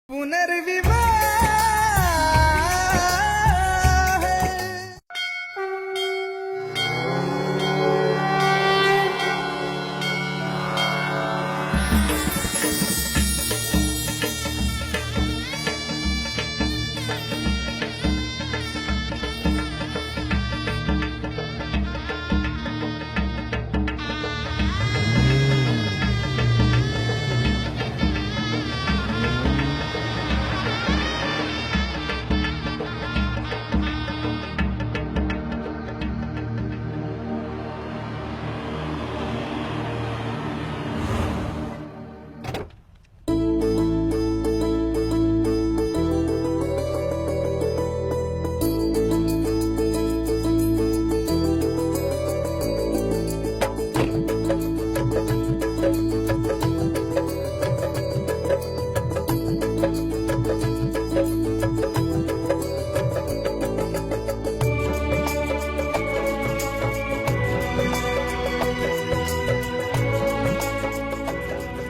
पुनर्विवाह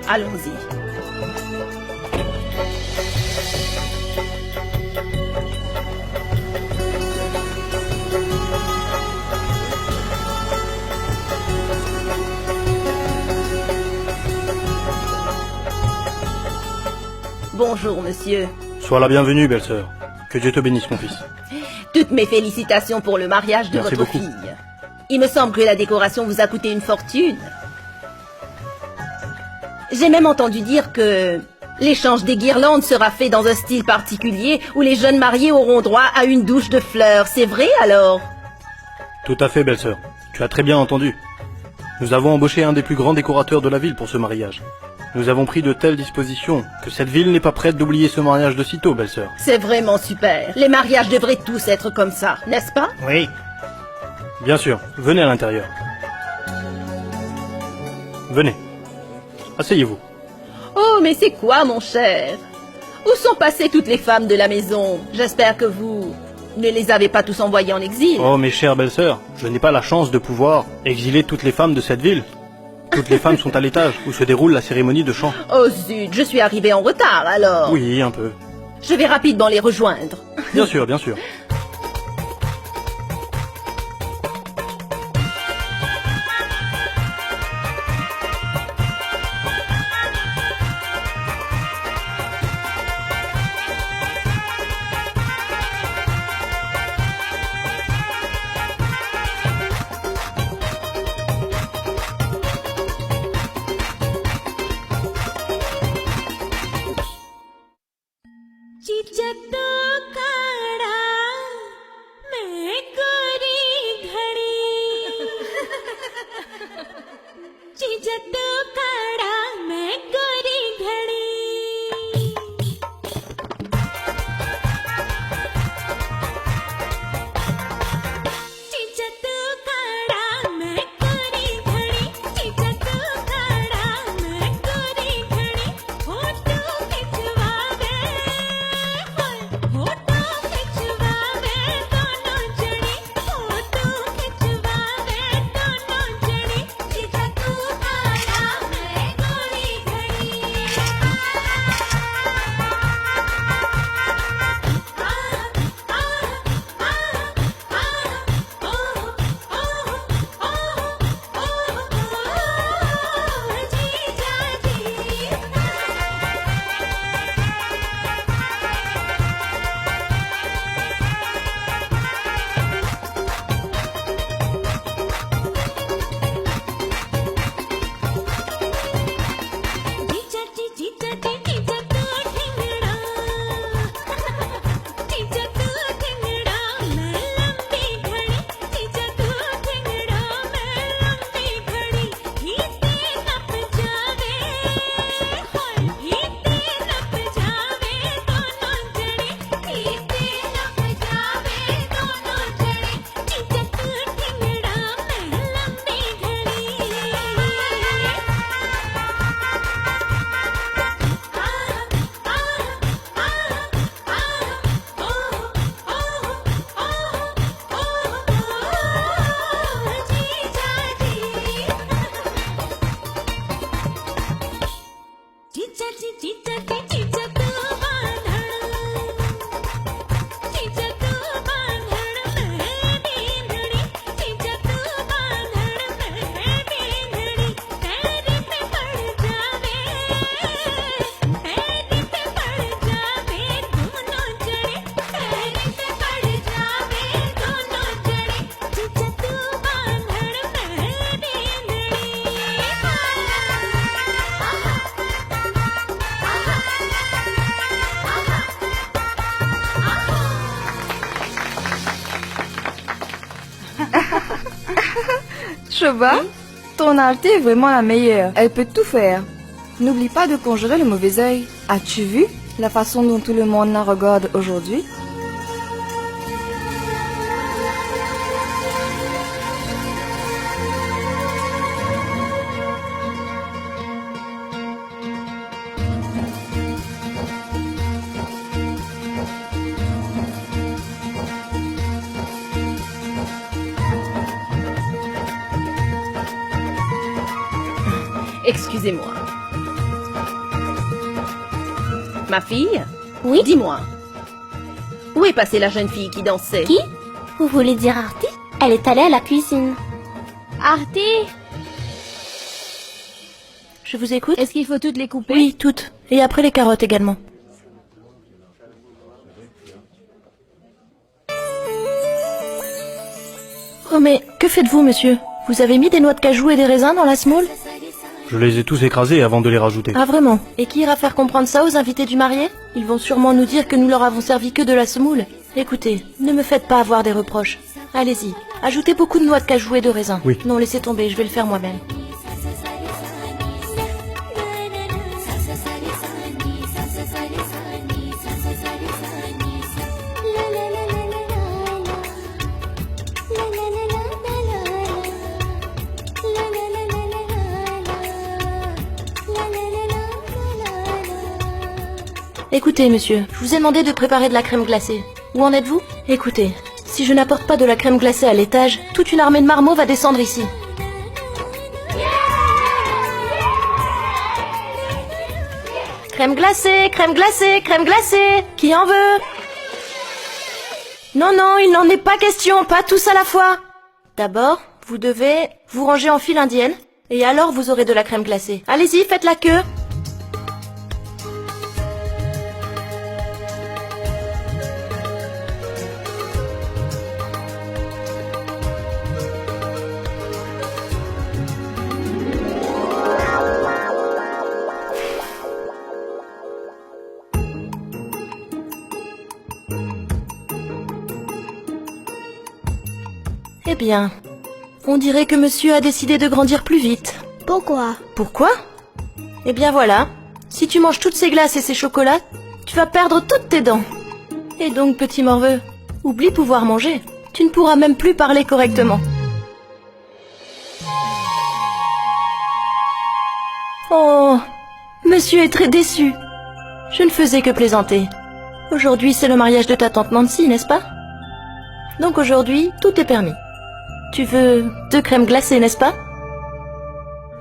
Allons-y. Bonjour, monsieur. Sois la bienvenue, belle-sœur. Que Dieu te bénisse, mon fils. Toutes mes félicitations pour le mariage de Merci votre beaucoup. fille. Il me semble que la décoration vous a coûté une fortune. J'ai même entendu dire que l'échange des guirlandes sera fait dans un style particulier où les jeunes mariés auront droit à une douche de fleurs. C'est vrai alors? Tout à fait, belle-sœur. Tu as très bien entendu. Nous avons embauché un des plus grands décorateurs de la ville pour ce mariage. Nous avons pris de telles dispositions que cette ville n'est pas prête d'oublier ce mariage de sitôt, belle-sœur. C'est vraiment super. Les mariages devraient tous être comme ça, n'est-ce pas? Oui. Bien sûr. Venez à l'intérieur. Venez. Asseyez-vous. Oh, mais c'est quoi, mon cher? Où sont passées toutes les femmes de la maison? J'espère que vous ne les avez pas tous envoyées en exil. Oh, mes chères belles-sœurs, je n'ai pas la chance de pouvoir exiler toutes les femmes de cette ville. Toutes les femmes sont à l'étage où se déroule la cérémonie de chant. Oh zut, je suis arrivée en retard alors. Oui, un peu. Je vais rapidement les rejoindre. Bien sûr, bien sûr. चिचक काड़ा मैं गोरी घड़ी चिचक काड़ा मैं गोरी घड़ी चिचक काड़ा मैं गोरी घड़ी चिचक काड़ा मैं गोरी घड़ी फोटो खिंचवावे फोटो खिंचवावे दोनों जड़ी फोटो खिंचवावे दोनों जड़ी चिचक काड़ा मैं Shoba, ton Artie est vraiment la meilleure. Elle peut tout faire. N'oublie pas de conjurer le mauvais œil. As-tu vu la façon dont tout le monde la regarde aujourd'hui? Excusez-moi. Ma fille? Oui? Dis-moi. Où est passée la jeune fille qui dansait? Qui? Vous voulez dire Artie? Elle est allée à la cuisine. Artie? Je vous écoute? Est-ce qu'il faut toutes les couper? Oui, toutes. Et après les carottes également. Oh mais, que faites-vous, monsieur? Vous avez mis des noix de cajou et des raisins dans la semoule? Je les ai tous écrasés avant de les rajouter. Ah vraiment? Et qui ira faire comprendre ça aux invités du marié? Ils vont sûrement nous dire que nous leur avons servi que de la semoule. Écoutez, ne me faites pas avoir des reproches. Allez-y, ajoutez beaucoup de noix de cajou et de raisins. Oui. Non, laissez tomber, je vais le faire moi-même. Écoutez, monsieur, je vous ai demandé de préparer de la crème glacée. Où en êtes-vous? Écoutez, si je n'apporte pas de la crème glacée à l'étage, toute une armée de marmots va descendre ici. Crème glacée, crème glacée, crème glacée! Qui en veut? Non, non, il n'en est pas question, pas tous à la fois. D'abord, vous devez vous ranger en file indienne, et alors vous aurez de la crème glacée. Allez-y, faites la queue. Eh bien, on dirait que monsieur a décidé de grandir plus vite. Pourquoi? Pourquoi? Eh bien voilà, si tu manges toutes ces glaces et ces chocolats, tu vas perdre toutes tes dents. Et donc, petit morveux, oublie pouvoir manger. Tu ne pourras même plus parler correctement. Oh, monsieur est très déçu. Je ne faisais que plaisanter. Aujourd'hui, c'est le mariage de ta tante Nancy, n'est-ce pas? Donc aujourd'hui, tout est permis. Tu veux 2 crèmes glacées, n'est-ce pas?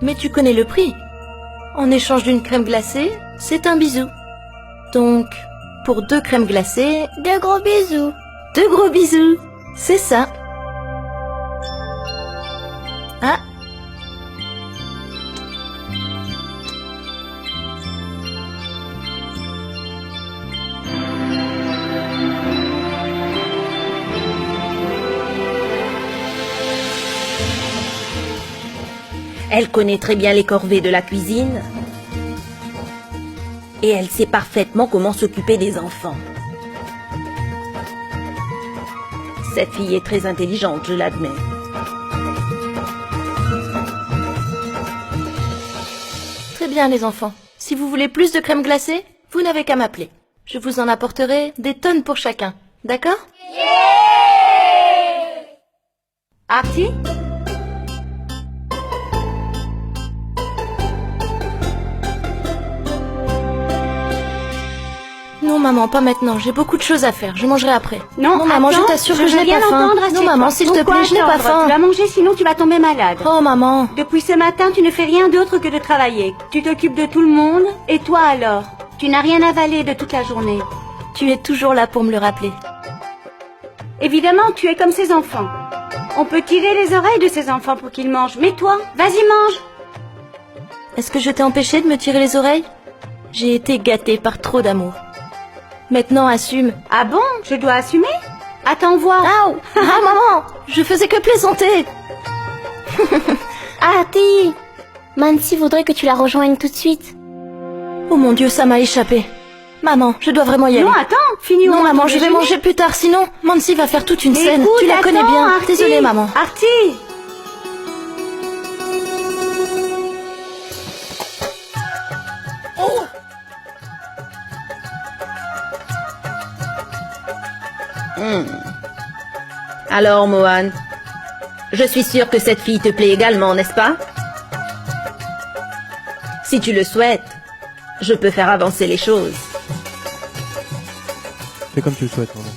Mais tu connais le prix. En échange d'une crème glacée, c'est un bisou. Donc, pour 2 crèmes glacées, 2 gros bisous. 2 gros bisous. C'est ça. Ah. Elle connaît très bien les corvées de la cuisine. Et elle sait parfaitement comment s'occuper des enfants. Cette fille est très intelligente, je l'admets. Très bien, les enfants. Si vous voulez plus de crème glacée, vous n'avez qu'à m'appeler. Je vous en apporterai des tonnes pour chacun. D'accord? Artie? Non, maman, pas maintenant. J'ai beaucoup de choses à faire. Je mangerai après. Non, maman, attends, je t'assure que je n'ai veux rien pas faim. entendre à Non, ces maman, temps. s'il te Pourquoi plaît, je n'ai pas attendre? faim. Tu vas manger, sinon tu vas tomber malade. Oh, maman. Depuis ce matin, tu ne fais rien d'autre que de travailler. Tu t'occupes de tout le monde. Et toi alors? Tu n'as rien avalé de toute la journée. Tu es toujours là pour me le rappeler. Évidemment, tu es comme ces enfants. On peut tirer les oreilles de ces enfants pour qu'ils mangent. Mais toi, vas-y, mange. Est-ce que je t'ai empêché de me tirer les oreilles? J'ai été gâtée par trop d'amour. Maintenant, assume. Ah bon? Je dois assumer? Attends voir. Aouh! Ah, maman! Je faisais que plaisanter! Artie! Nancy voudrait que tu la rejoignes tout de suite. Oh mon Dieu, ça m'a échappé. Maman, je dois vraiment y aller. Non, attends, finis au Non, moins maman, ton je vais déjeuner. manger plus tard, sinon Nancy va faire toute une scène. Écoute, Tu la connais attends, bien. Artie. Désolée, maman. Artie! Alors, Mohan, je suis sûre que cette fille te plaît également, n'est-ce pas? Si tu le souhaites, je peux faire avancer les choses. Fais comme tu le souhaites, maman.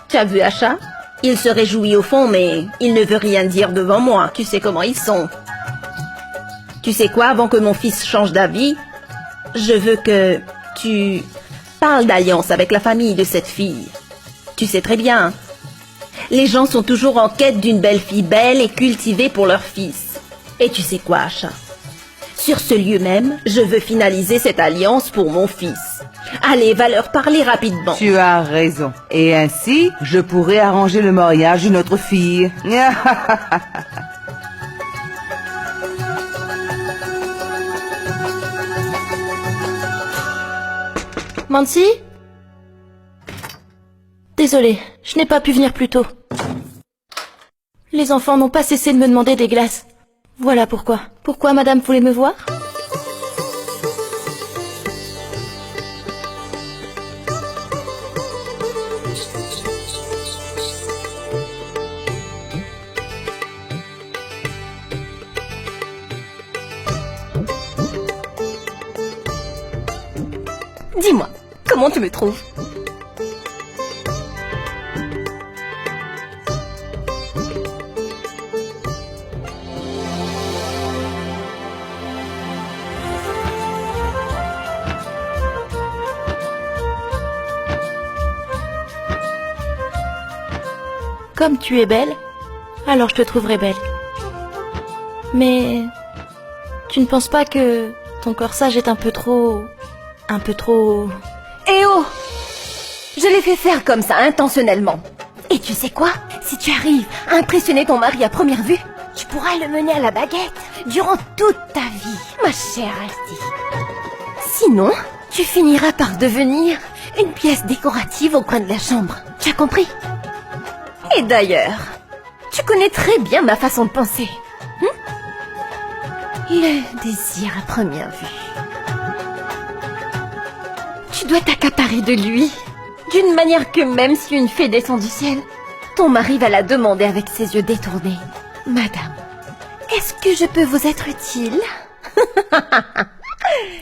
Tu as vu Asha? Il se réjouit au fond, mais il ne veut rien dire devant moi. Tu sais comment ils sont. Tu sais quoi, avant que mon fils change d'avis, je veux que tu parles d'alliance avec la famille de cette fille. Tu sais très bien, les gens sont toujours en quête d'une belle fille belle et cultivée pour leur fils. Et tu sais quoi, Asha? Sur ce lieu même, je veux finaliser cette alliance pour mon fils. Allez, va leur parler rapidement. Tu as raison. Et ainsi, je pourrai arranger le mariage d'une autre fille. Mansi? Désolée, je n'ai pas pu venir plus tôt. Les enfants n'ont pas cessé de me demander des glaces. Voilà pourquoi. Pourquoi madame voulait me voir? Dis-moi, comment tu me trouves? Comme tu es belle, alors je te trouverai belle. Mais tu ne penses pas que ton corsage est un peu trop... Eh oh! Je l'ai fait faire comme ça, intentionnellement. Et tu sais quoi? Si tu arrives à impressionner ton mari à première vue, tu pourras le mener à la baguette durant toute ta vie, ma chère Alti. Sinon, tu finiras par devenir une pièce décorative au coin de la chambre. Tu as compris? Et d'ailleurs, tu connais très bien ma façon de penser. Le désir à première vue. Tu dois t'accaparer de lui, d'une manière que même si une fée descend du ciel, ton mari va la demander avec ses yeux détournés. Madame, est-ce que je peux vous être utile?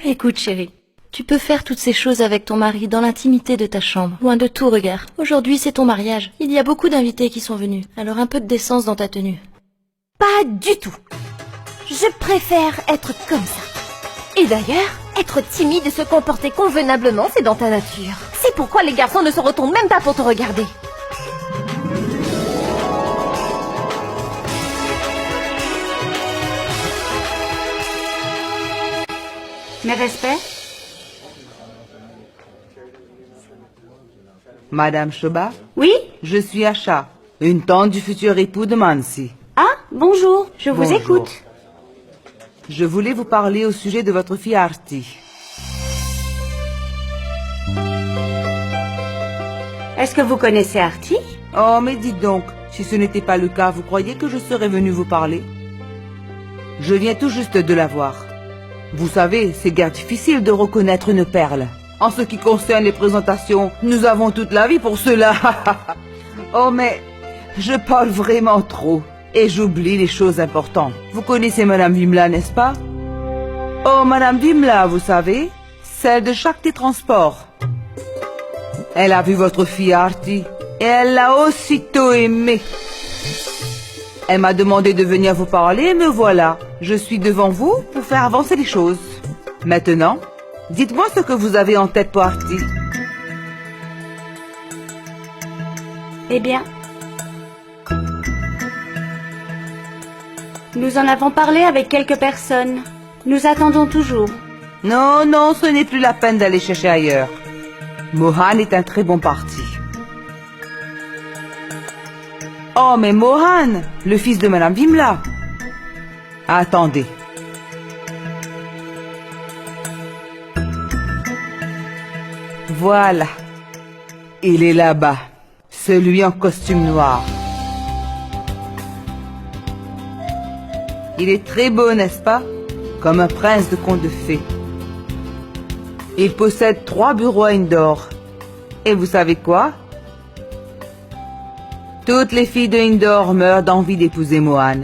Écoute, chérie, tu peux faire toutes ces choses avec ton mari dans l'intimité de ta chambre, loin de tout regard. Aujourd'hui, c'est ton mariage. Il y a beaucoup d'invités qui sont venus, alors un peu de décence dans ta tenue. Pas du tout. Je préfère être comme ça. Et d'ailleurs, être timide et se comporter convenablement, c'est dans ta nature. C'est pourquoi les garçons ne se retournent même pas pour te regarder. Mes respects? Madame Shoba, Oui? je suis Asha, une tante du futur époux de Mansi. Ah, bonjour, je vous Bonjour. écoute. Je voulais vous parler au sujet de votre fille Arti. Est-ce que vous connaissez Artie? Oh, mais dites donc, si ce n'était pas le cas, vous croyez que je serais venu vous parler? Je viens tout juste de la voir. Vous savez, c'est guère difficile de reconnaître une perle. En ce qui concerne les présentations, nous avons toute la vie pour cela. Oh, mais je parle vraiment trop. Et j'oublie les choses importantes. Vous connaissez Madame Vimla, n'est-ce pas? Oh, Madame Vimla, vous savez, celle de Shakti Transport. Elle a vu votre fille Arti et elle l'a aussitôt aimée. Elle m'a demandé de venir vous parler et me voilà. Je suis devant vous pour faire avancer les choses. Maintenant, dites-moi ce que vous avez en tête pour Arti. Eh bien, nous en avons parlé avec quelques personnes. Nous attendons toujours. Non, non, ce n'est plus la peine d'aller chercher ailleurs. Mohan est un très bon parti. Oh, mais Mohan, le fils de Madame Vimla. Attendez. Voilà. Il est là-bas. Celui en costume noir. Il est très beau, n'est-ce pas? Comme un prince de conte de fées. Il possède 3 bureaux à Indore. Et vous savez quoi? Toutes les filles de Indore meurent d'envie d'épouser Mohan.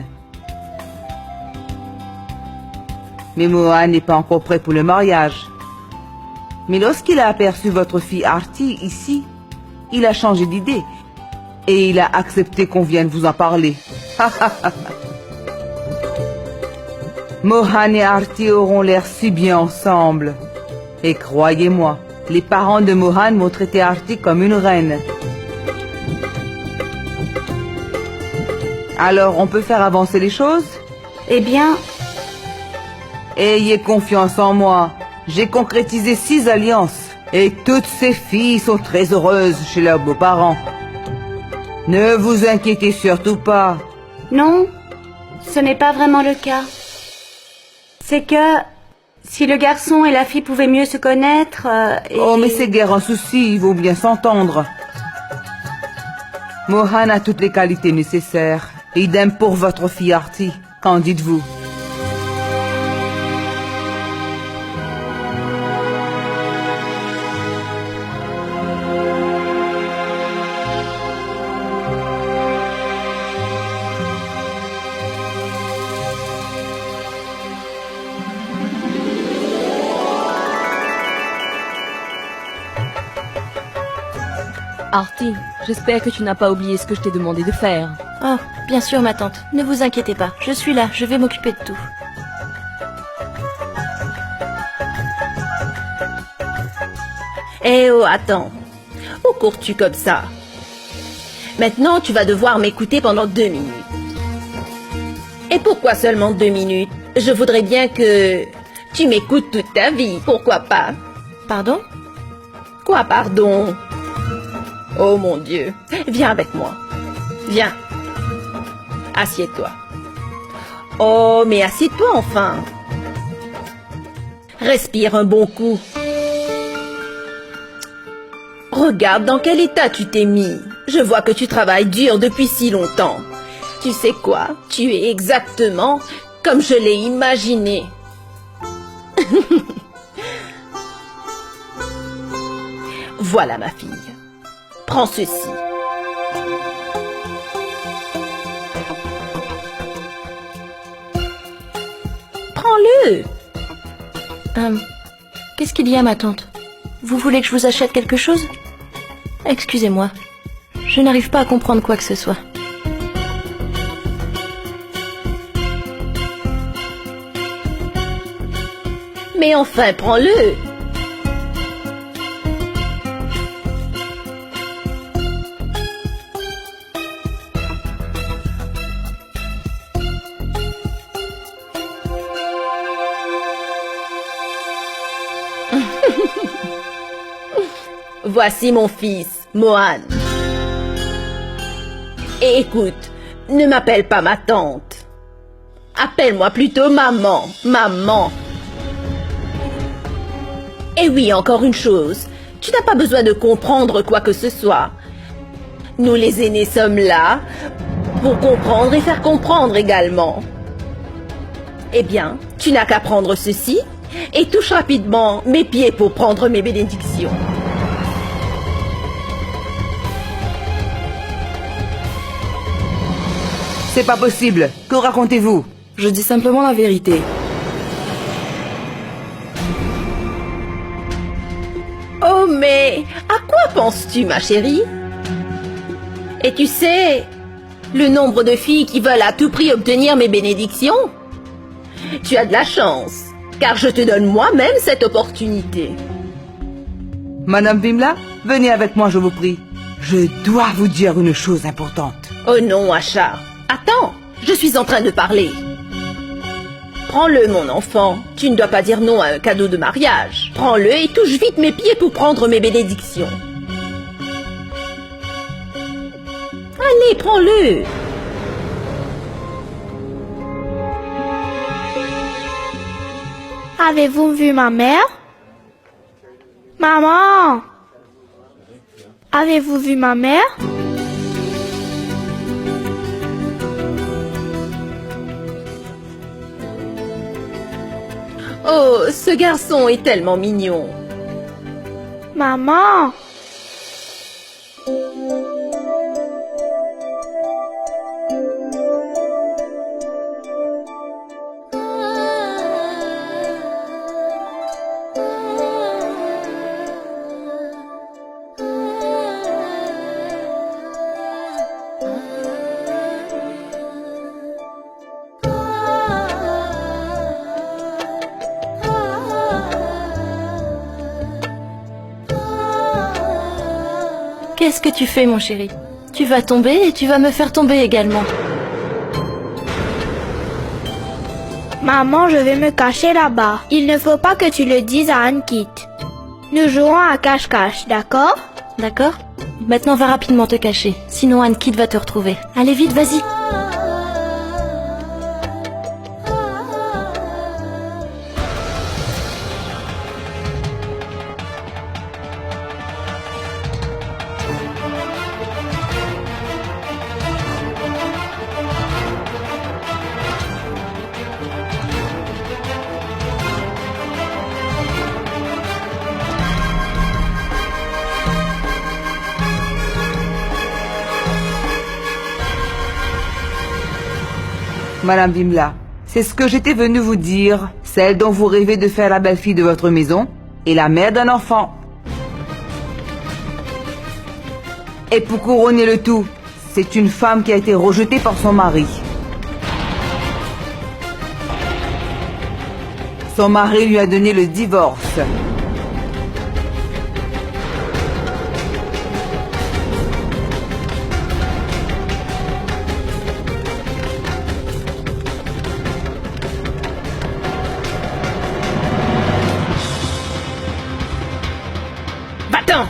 Mais Mohan n'est pas encore prêt pour le mariage. Mais lorsqu'il a aperçu votre fille Arti ici, il a changé d'idée. Et il a accepté qu'on vienne vous en parler. Mohan et Arti auront l'air si bien ensemble. Et croyez-moi, les parents de Mohan m'ont traité Arti comme une reine. Alors, on peut faire avancer les choses? Eh bien, Ayez confiance en moi. J'ai concrétisé 6 alliances. Et toutes ces filles sont très heureuses chez leurs beaux-parents. Ne vous inquiétez surtout pas. non, ce n'est pas vraiment le cas. C'est que si le garçon et la fille pouvaient mieux se connaître... Oh, mais c'est guère un souci, il vaut bien s'entendre. Mohan a toutes les qualités nécessaires. Idem pour votre fille Arti. Qu'en dites-vous? Arti, j'espère que tu n'as pas oublié ce que je t'ai demandé de faire. Oh, bien sûr, ma tante. Ne vous inquiétez pas. Je suis là. Je vais m'occuper de tout. Eh oh, attends. Où cours-tu comme ça? Maintenant, tu vas devoir m'écouter pendant 2 minutes. Et pourquoi seulement 2 minutes? Je voudrais bien que tu m'écoutes toute ta vie. Pourquoi pas? Pardon? Quoi, pardon? Oh mon Dieu. Viens avec moi. Viens. Assieds-toi. Oh, mais assieds-toi enfin. Respire un bon coup. Regarde dans quel état tu t'es mis. Je vois que tu travailles dur depuis si longtemps. Tu sais quoi? Tu es exactement comme je l'ai imaginé. Voilà ma fille. Prends ceci. Prends-le. Qu'est-ce qu'il y a, ma tante? Vous voulez que je vous achète quelque chose? Excusez-moi. Je n'arrive pas à comprendre quoi que ce soit. Mais enfin, prends-le. Voici mon fils, Mohan. Et écoute, ne m'appelle pas ma tante. Appelle-moi plutôt maman, maman. Et oui, encore une chose, tu n'as pas besoin de comprendre quoi que ce soit. Nous les aînés sommes là pour comprendre et faire comprendre également. Eh bien, tu n'as qu'à prendre ceci et touche rapidement mes pieds pour prendre mes bénédictions. C'est pas possible. Que racontez-vous? Je dis simplement la vérité. Oh, mais à quoi penses-tu, ma chérie? Et tu sais, le nombre de filles qui veulent à tout prix obtenir mes bénédictions? Tu as de la chance, car je te donne moi-même cette opportunité. Madame Vimla, venez avec moi, je vous prie. Je dois vous dire une chose importante. Oh non, Asha. Attends, je suis en train de parler. Prends-le, mon enfant. Tu ne dois pas dire non à un cadeau de mariage. Prends-le et touche vite mes pieds pour prendre mes bénédictions. Allez, prends-le. Avez-vous vu ma mère? Maman! Avez-vous vu ma mère? Oh, ce garçon est tellement mignon. Maman! Qu'est-ce que tu fais, mon chéri? Tu vas tomber et tu vas me faire tomber également. Maman, je vais me cacher là-bas. Il ne faut pas que tu le dises à Anne-Kit. Nous jouons à cache-cache, d'accord? D'accord? Maintenant, va rapidement te cacher. Sinon, Anne-Kit va te retrouver. Allez vite, vas-y. Madame Vimla, c'est ce que j'étais venu vous dire, celle dont vous rêvez de faire la belle-fille de votre maison et la mère d'un enfant. Et pour couronner le tout, c'est une femme qui a été rejetée par son mari. Son mari lui a donné le divorce. Va-t'en!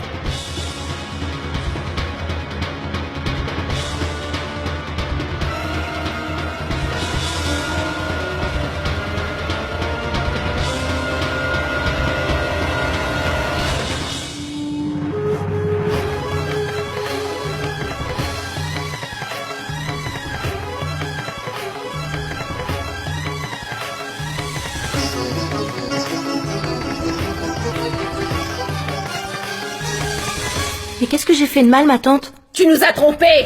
Mais qu'est-ce que j'ai fait de mal, ma tante? Tu nous as trompés!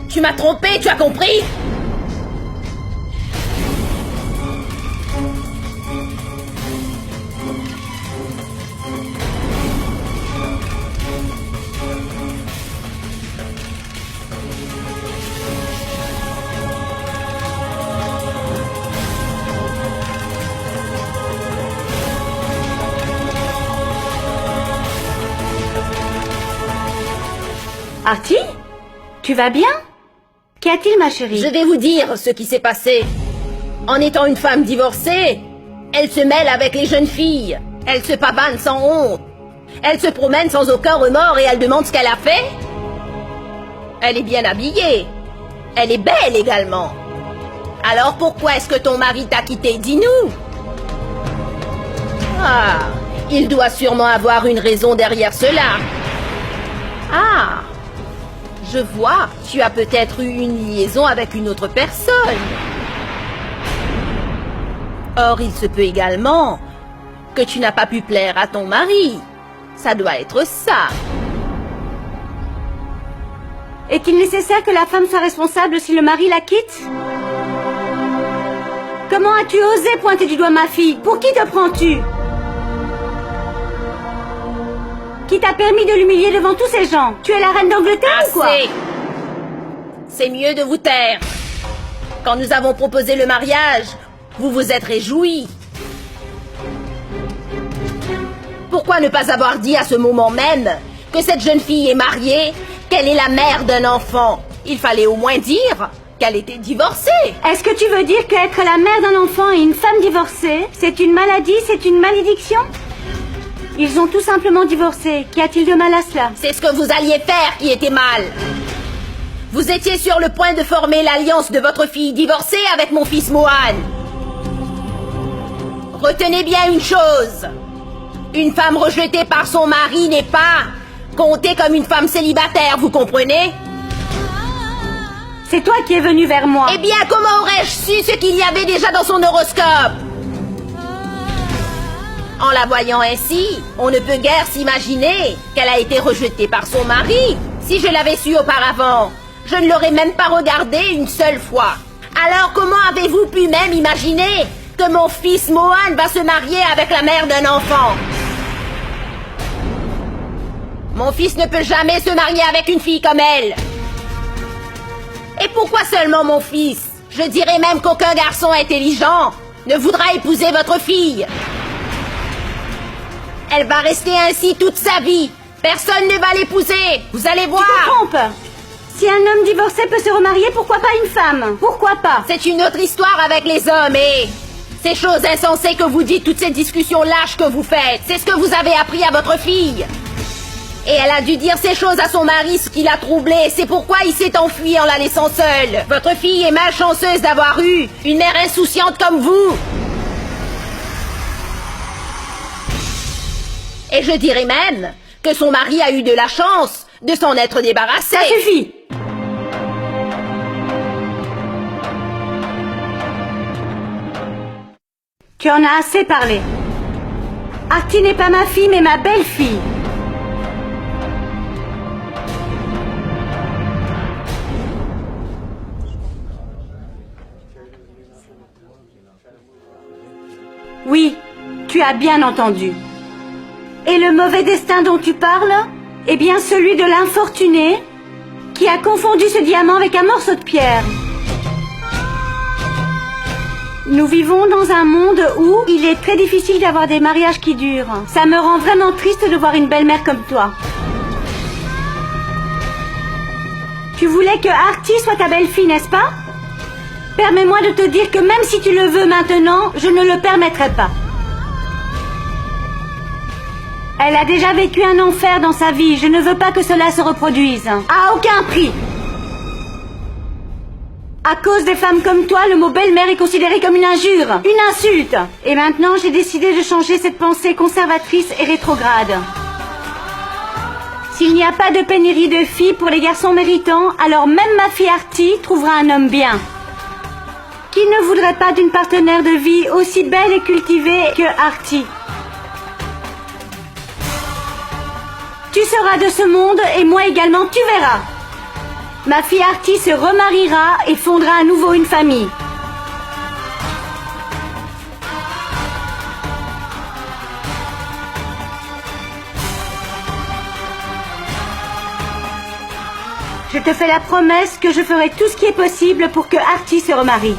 Tu m'as trompé, tu as compris? Artie? Tu vas bien? Qu'y a-t-il, ma chérie? Je vais vous dire ce qui s'est passé. En étant une femme divorcée, elle se mêle avec les jeunes filles. Elle se pavane sans honte. Elle se promène sans aucun remords et elle demande ce qu'elle a fait. Elle est bien habillée. Elle est belle également. Alors pourquoi est-ce que ton mari t'a quitté? Dis-nous. Ah, il doit sûrement avoir une raison derrière cela. Ah, je vois, tu as peut-être eu une liaison avec une autre personne. Or, il se peut également que tu n'as pas pu plaire à ton mari. Ça doit être ça. Est-il nécessaire que la femme soit responsable si le mari la quitte? Comment as-tu osé pointer du doigt ma fille? Pour qui te prends-tu? Qui t'a permis de l'humilier devant tous ces gens? Tu es la reine d'Angleterre ou quoi? Assez. C'est mieux de vous taire. Quand nous avons proposé le mariage, vous vous êtes réjouis. Pourquoi ne pas avoir dit à ce moment même que cette jeune fille est mariée, qu'elle est la mère d'un enfant? Il fallait au moins dire qu'elle était divorcée. Est-ce que tu veux dire qu'être la mère d'un enfant et une femme divorcée, c'est une maladie, c'est une malédiction? Ils ont tout simplement divorcé. Qu'y a-t-il de mal à cela? C'est ce que vous alliez faire qui était mal. Vous étiez sur le point de former l'alliance de votre fille divorcée avec mon fils Mohan. Retenez bien une chose. Une femme rejetée par son mari n'est pas comptée comme une femme célibataire, vous comprenez? C'est toi qui es venu vers moi. Eh bien, comment aurais-je su ce qu'il y avait déjà dans son horoscope? En la voyant ainsi, on ne peut guère s'imaginer qu'elle a été rejetée par son mari. Si je l'avais su auparavant, je ne l'aurais même pas regardée une seule fois. Alors comment avez-vous pu même imaginer que mon fils Mohan va se marier avec la mère d'un enfant? Mon fils ne peut jamais se marier avec une fille comme elle. Et pourquoi seulement mon fils? Je dirais même qu'aucun garçon intelligent ne voudra épouser votre fille. Elle va rester ainsi toute sa vie. Personne ne va l'épouser. Vous allez voir. Tu te trompes. Si un homme divorcé peut se remarier, pourquoi pas une femme? Pourquoi pas? C'est une autre histoire avec les hommes et... Ces choses insensées que vous dites, toutes ces discussions lâches que vous faites, c'est ce que vous avez appris à votre fille. Et elle a dû dire ces choses à son mari, ce qui l'a troublé. C'est pourquoi il s'est enfui en la laissant seule. Votre fille est malchanceuse d'avoir eu une mère insouciante comme vous. Et je dirais même que son mari a eu de la chance de s'en être débarrassé. Ça suffit. Tu en as assez parlé. Artie n'est pas ma fille, mais ma belle-fille. Oui, tu as bien entendu. Et le mauvais destin dont tu parles, est bien celui de l'infortuné qui a confondu ce diamant avec un morceau de pierre. Nous vivons dans un monde où il est très difficile d'avoir des mariages qui durent. Ça me rend vraiment triste de voir une belle-mère comme toi. Tu voulais que Artie soit ta belle-fille, n'est-ce pas? Permets-moi de te dire que même si tu le veux maintenant, je ne le permettrai pas. Elle a déjà vécu un enfer dans sa vie. Je ne veux pas que cela se reproduise. À aucun prix. À cause des femmes comme toi, le mot belle-mère est considéré comme une injure, une insulte. Et maintenant, j'ai décidé de changer cette pensée conservatrice et rétrograde. S'il n'y a pas de pénurie de filles pour les garçons méritants, alors même ma fille Artie trouvera un homme bien. Qui ne voudrait pas d'une partenaire de vie aussi belle et cultivée que Artie? Tu seras de ce monde et moi également, tu verras. Ma fille Artie se remariera et fondera à nouveau une famille. Je te fais la promesse que je ferai tout ce qui est possible pour que Artie se remarie.